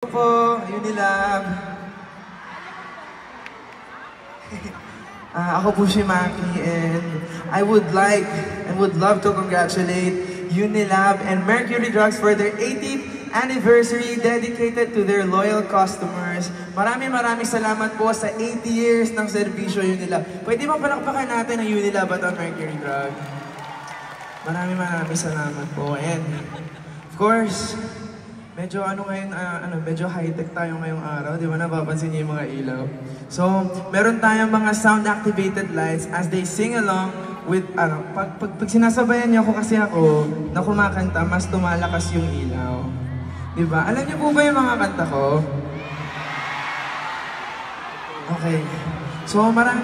Po, Unilab. Ako po si Maki and I would love to congratulate Unilab and Mercury Drugs for their 80th anniversary dedicated to their loyal customers. Maraming salamat po sa 80 years ng serbisyo Unilab. Pwede mo palakpakan natin ang Unilab at ang Mercury Drugs. Maraming salamat po and of course, medyo medyo high-tech tayo ngayong araw, di ba napapansin niyo yung mga ilaw? So, meron tayong mga sound-activated lights as they sing along with, pag sinasabayan niyo ako na kumakanta, mas tumalakas yung ilaw. Di ba? Alam niyo po ba yung mga kanta ko? Okay. So, marami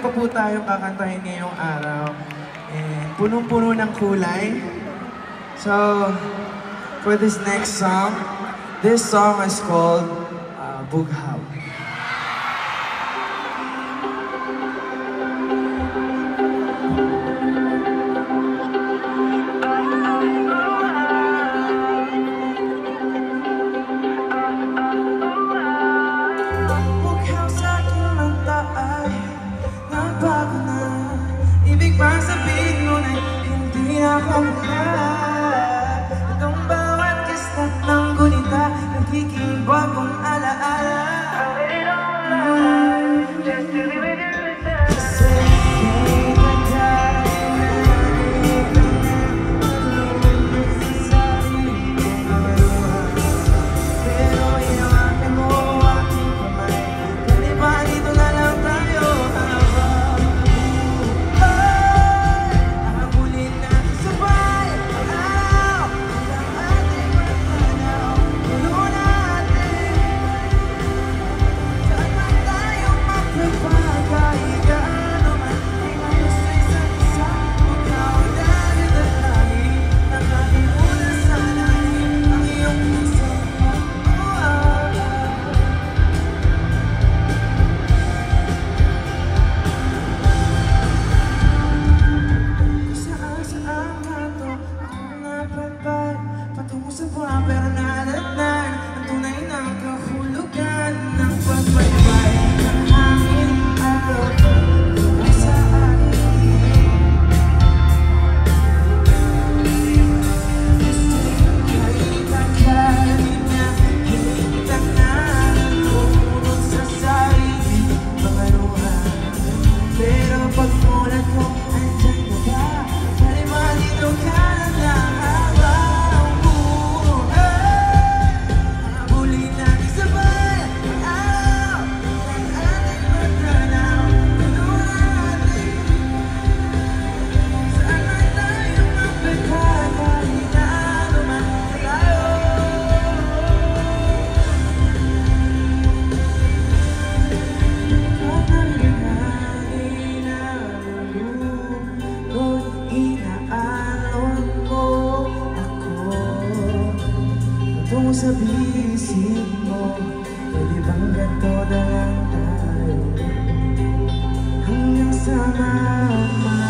pa po tayong kakantahin ngayong araw. And punong-puno ng kulay. So, for this next song, this song is called Bughaw. Bughaw sa aking mata ay nabago na. Ibig bang sabihin mo na hindi ako na? Ng gunita, nagkikibagong alaala. Just to be with you. Pero inawakan mo aking kamay. Pwede ba dito na lang tayo? Habulin natin sabay. Pero nalatnan ang tunay ng kahulugan ng pagbaybay ng hangin araw sa akin. Kahit akalain niya, hinita na pumunod sa sarili mga luha. Pero pagmulat ko, andyan ka ba? Palimalito ka na lang. Sa bisig mo, pwede bang ganito na lang tayo hanggang sa mama?